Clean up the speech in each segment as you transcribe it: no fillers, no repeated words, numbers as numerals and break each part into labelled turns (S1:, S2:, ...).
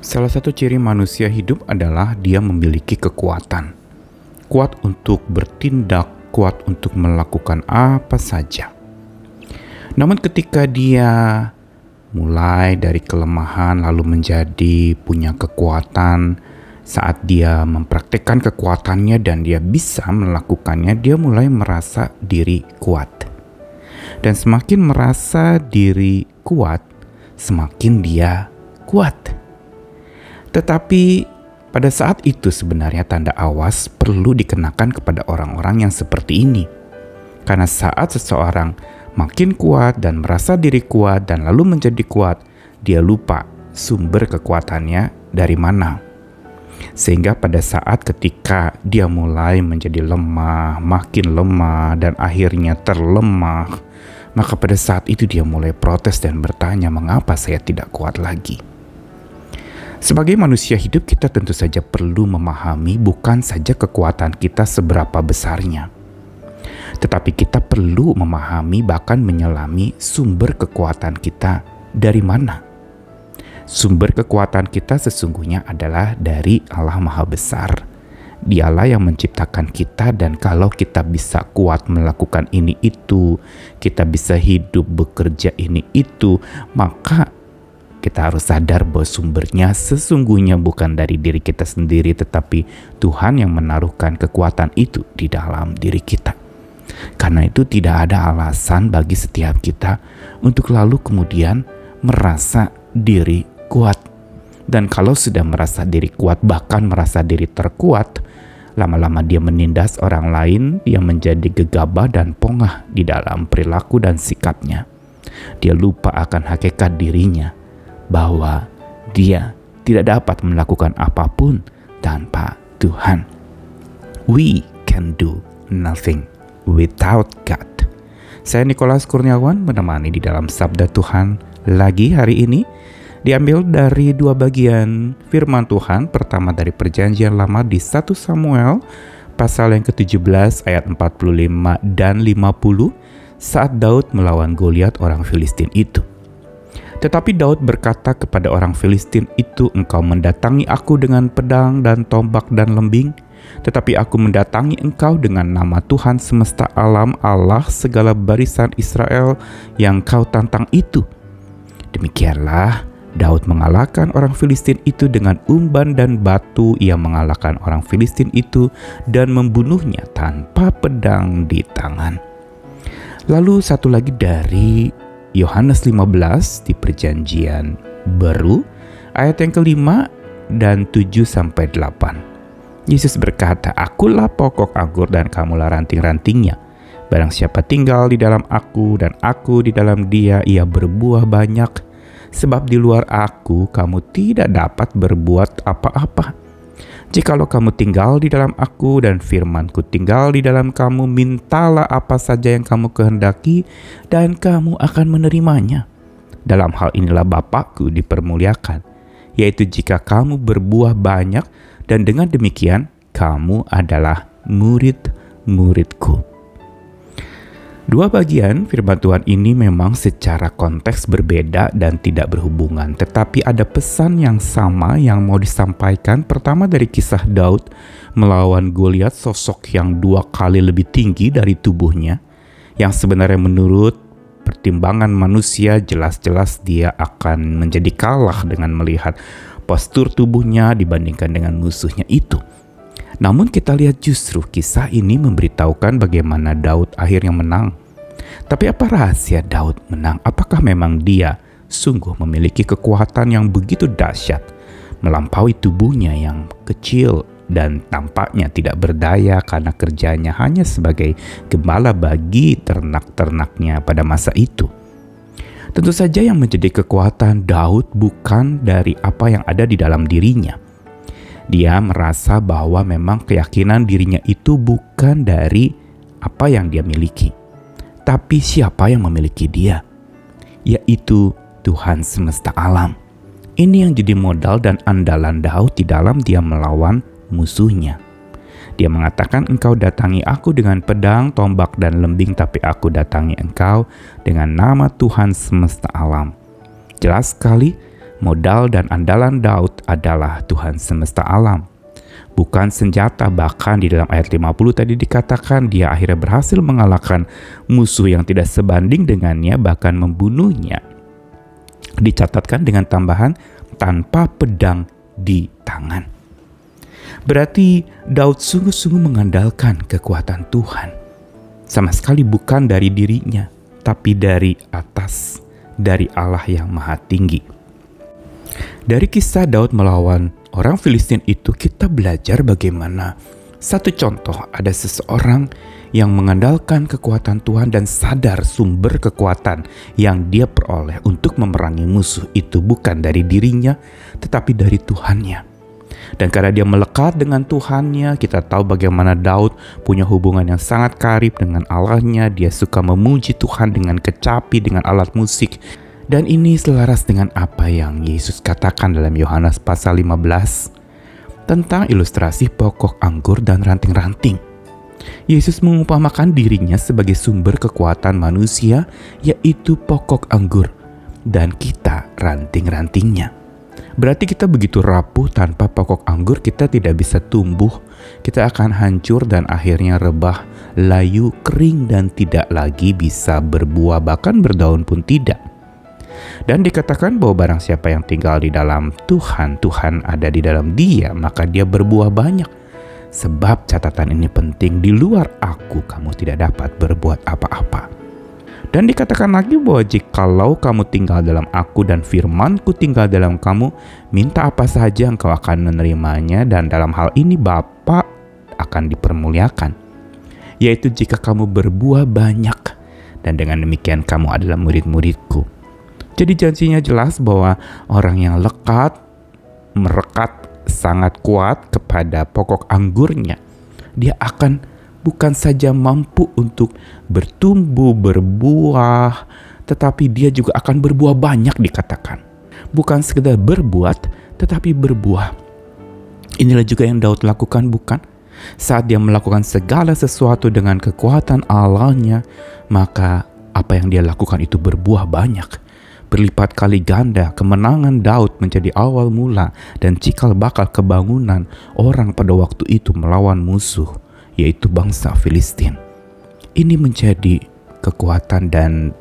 S1: Salah satu ciri manusia hidup adalah dia memiliki kekuatan. Kuat untuk bertindak, kuat untuk melakukan apa saja. Namun ketika dia mulai dari kelemahan lalu menjadi punya kekuatan, saat dia mempraktikkan kekuatannya dan dia bisa melakukannya, dia mulai merasa diri kuat. Dan semakin merasa diri kuat, semakin dia kuat. Tetapi pada saat itu sebenarnya tanda awas perlu dikenakan kepada orang-orang yang seperti ini. Karena saat seseorang makin kuat dan merasa diri kuat dan lalu menjadi kuat, dia lupa sumber kekuatannya dari mana. Sehingga pada saat ketika dia mulai menjadi lemah, makin lemah dan akhirnya terlemah, maka pada saat itu dia mulai protes dan bertanya, mengapa saya tidak kuat lagi? Sebagai manusia hidup, kita tentu saja perlu memahami bukan saja kekuatan kita seberapa besarnya, tetapi kita perlu memahami bahkan menyelami sumber kekuatan kita dari mana. Sumber kekuatan kita sesungguhnya adalah dari Allah Maha Besar. Dialah yang menciptakan kita, dan kalau kita bisa kuat melakukan ini itu, kita bisa hidup bekerja ini itu, maka kita harus sadar bahwa sumbernya sesungguhnya bukan dari diri kita sendiri, tetapi Tuhan yang menaruhkan kekuatan itu di dalam diri kita. Karena itu tidak ada alasan bagi setiap kita untuk lalu kemudian merasa diri kuat. Dan kalau sudah merasa diri kuat, bahkan merasa diri terkuat, lama-lama dia menindas orang lain, dia menjadi gegabah dan pongah di dalam perilaku dan sikapnya. Dia lupa akan hakikat dirinya, bahwa dia tidak dapat melakukan apapun tanpa Tuhan. We can do nothing without God. Saya Nikolas Kurniawan menemani di dalam Sabda Tuhan lagi hari ini, diambil dari dua bagian firman Tuhan. Pertama dari Perjanjian Lama di 1 Samuel pasal yang ke-17 ayat 45 dan 50 saat Daud melawan Goliat orang Filistin itu. Tetapi Daud berkata kepada orang Filistin itu, engkau mendatangi aku dengan pedang dan tombak dan lembing, tetapi aku mendatangi engkau dengan nama Tuhan semesta alam, Allah segala barisan Israel yang kau tantang itu. Demikianlah Daud mengalahkan orang Filistin itu dengan umban dan batu. Ia mengalahkan orang Filistin itu dan membunuhnya tanpa pedang di tangan. Lalu satu lagi dari Yohanes 15 di Perjanjian Baru ayat yang ke-5 dan 7-8. Yesus berkata, akulah pokok anggur dan kamulah ranting-rantingnya. Barang siapa tinggal di dalam aku dan aku di dalam dia, ia berbuah banyak. Sebab di luar aku kamu tidak dapat berbuat apa-apa. Jikalau kamu tinggal di dalam aku dan firmanku tinggal di dalam kamu, mintalah apa saja yang kamu kehendaki dan kamu akan menerimanya. Dalam hal inilah Bapakku dipermuliakan, yaitu jika kamu berbuah banyak, dan dengan demikian kamu adalah murid-muridku. Dua bagian firman Tuhan ini memang secara konteks berbeda dan tidak berhubungan, tetapi ada pesan yang sama yang mau disampaikan. Pertama dari kisah Daud melawan Goliat, sosok yang 2 kali lebih tinggi dari tubuhnya, yang sebenarnya menurut pertimbangan manusia jelas-jelas dia akan menjadi kalah dengan melihat postur tubuhnya dibandingkan dengan musuhnya itu. Namun kita lihat justru kisah ini memberitahukan bagaimana Daud akhirnya menang. Tapi apa rahasia Daud menang? Apakah memang dia sungguh memiliki kekuatan yang begitu dahsyat, melampaui tubuhnya yang kecil dan tampaknya tidak berdaya karena kerjanya hanya sebagai gembala bagi ternak-ternaknya pada masa itu? Tentu saja yang menjadi kekuatan Daud bukan dari apa yang ada di dalam dirinya. Dia merasa bahwa memang keyakinan dirinya itu bukan dari apa yang dia miliki, tapi siapa yang memiliki dia, yaitu Tuhan semesta alam. Ini yang jadi modal dan andalan Daud di dalam dia melawan musuhnya. Dia mengatakan, engkau datangi aku dengan pedang, tombak, dan lembing, tapi aku datangi engkau dengan nama Tuhan semesta alam. Jelas sekali Modal dan andalan Daud adalah Tuhan semesta alam, bukan senjata. Bahkan di dalam ayat 50 tadi dikatakan dia akhirnya berhasil mengalahkan musuh yang tidak sebanding dengannya, bahkan membunuhnya. Dicatatkan dengan tambahan tanpa pedang di tangan. Berarti Daud sungguh-sungguh mengandalkan kekuatan Tuhan. Sama sekali bukan dari dirinya, tapi dari atas, dari Allah yang Maha Tinggi. Dari kisah Daud melawan orang Filistin itu kita belajar bagaimana satu contoh ada seseorang yang mengandalkan kekuatan Tuhan dan sadar sumber kekuatan yang dia peroleh untuk memerangi musuh itu bukan dari dirinya tetapi dari Tuhannya. Dan karena dia melekat dengan Tuhannya, kita tahu bagaimana Daud punya hubungan yang sangat karib dengan Allahnya. Dia suka memuji Tuhan dengan kecapi, dengan alat musik. Dan ini selaras dengan apa yang Yesus katakan dalam Yohanes pasal 15 tentang ilustrasi pokok anggur dan ranting-ranting. Yesus mengumpamakan dirinya sebagai sumber kekuatan manusia, yaitu pokok anggur, dan kita ranting-rantingnya. Berarti kita begitu rapuh, tanpa pokok anggur kita tidak bisa tumbuh. Kita akan hancur dan akhirnya rebah, layu, kering, dan tidak lagi bisa berbuah, bahkan berdaun pun tidak. Dan dikatakan bahwa barang siapa yang tinggal di dalam Tuhan, Tuhan ada di dalam dia, maka dia berbuah banyak. Sebab catatan ini penting, di luar aku kamu tidak dapat berbuat apa-apa. Dan dikatakan lagi bahwa jikalau kamu tinggal dalam aku dan firmanku tinggal dalam kamu, minta apa saja engkau akan menerimanya, dan dalam hal ini Bapa akan dipermuliakan, yaitu jika kamu berbuah banyak, dan dengan demikian kamu adalah murid-muridku. Jadi janjinya jelas bahwa orang yang merekat sangat kuat kepada pokok anggurnya, dia akan bukan saja mampu untuk bertumbuh, berbuah, tetapi dia juga akan berbuah banyak dikatakan. Bukan sekedar berbuat, tetapi berbuah. Inilah juga yang Daud lakukan, bukan? Saat dia melakukan segala sesuatu dengan kekuatan Allahnya, maka apa yang dia lakukan itu berbuah banyak. Berlipat kali ganda, kemenangan Daud menjadi awal mula dan cikal bakal kebangunan orang pada waktu itu melawan musuh, yaitu bangsa Filistin. Ini menjadi kekuatan dan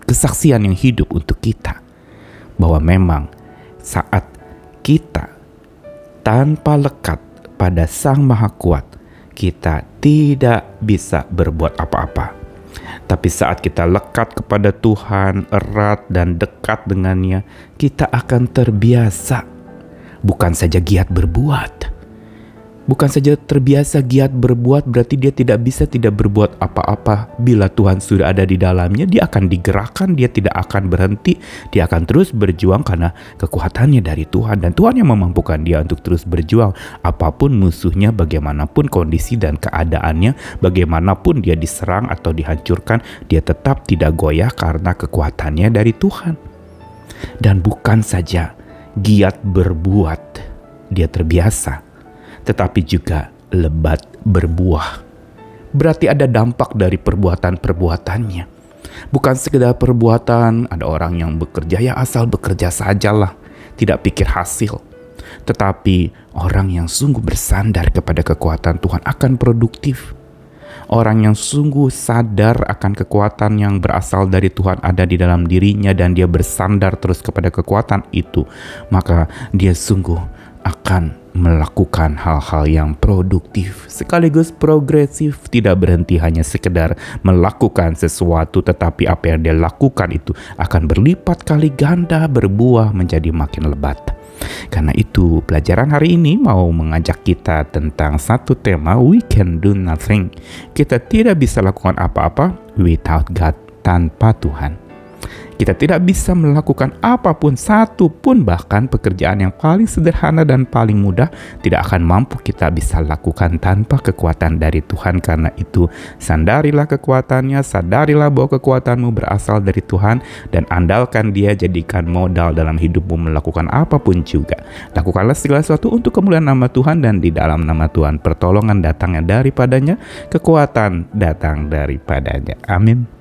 S1: kesaksian yang hidup untuk kita, bahwa memang saat kita tanpa lekat pada Sang Maha Kuat, kita tidak bisa berbuat apa-apa. Tapi saat kita lekat kepada Tuhan, erat dan dekat dengannya, kita akan terbiasa. Bukan saja giat berbuat. Bukan saja terbiasa giat berbuat, berarti dia tidak berbuat apa-apa. Bila Tuhan sudah ada di dalamnya, dia akan digerakkan, dia tidak akan berhenti. Dia akan terus berjuang karena kekuatannya dari Tuhan. Dan Tuhan yang memampukan dia untuk terus berjuang. Apapun musuhnya, bagaimanapun kondisi dan keadaannya, bagaimanapun dia diserang atau dihancurkan, dia tetap tidak goyah karena kekuatannya dari Tuhan. Dan bukan saja giat berbuat, dia terbiasa, tetapi juga lebat berbuah. Berarti ada dampak dari perbuatan-perbuatannya. Bukan sekedar perbuatan, ada orang yang bekerja ya asal bekerja sajalah, tidak pikir hasil. Tetapi orang yang sungguh bersandar kepada kekuatan Tuhan akan produktif. Orang yang sungguh sadar akan kekuatan yang berasal dari Tuhan ada di dalam dirinya dan dia bersandar terus kepada kekuatan itu, maka dia sungguh akan melakukan hal-hal yang produktif sekaligus progresif, tidak berhenti hanya sekedar melakukan sesuatu, tetapi apa yang dia lakukan itu akan berlipat kali ganda, berbuah menjadi makin lebat. Karena itu pelajaran hari ini mau mengajak kita tentang satu tema, we can do nothing. Kita tidak bisa lakukan apa-apa without God, tanpa Tuhan. Kita tidak bisa melakukan apapun, satu pun, bahkan pekerjaan yang paling sederhana dan paling mudah tidak akan mampu kita bisa lakukan tanpa kekuatan dari Tuhan. Karena itu sandarilah kekuatannya, sadarilah bahwa kekuatanmu berasal dari Tuhan dan andalkan dia, jadikan modal dalam hidupmu melakukan apapun juga. Lakukanlah segala sesuatu untuk kemuliaan nama Tuhan, dan di dalam nama Tuhan pertolongan datangnya daripadanya, kekuatan datang daripadanya. Amin.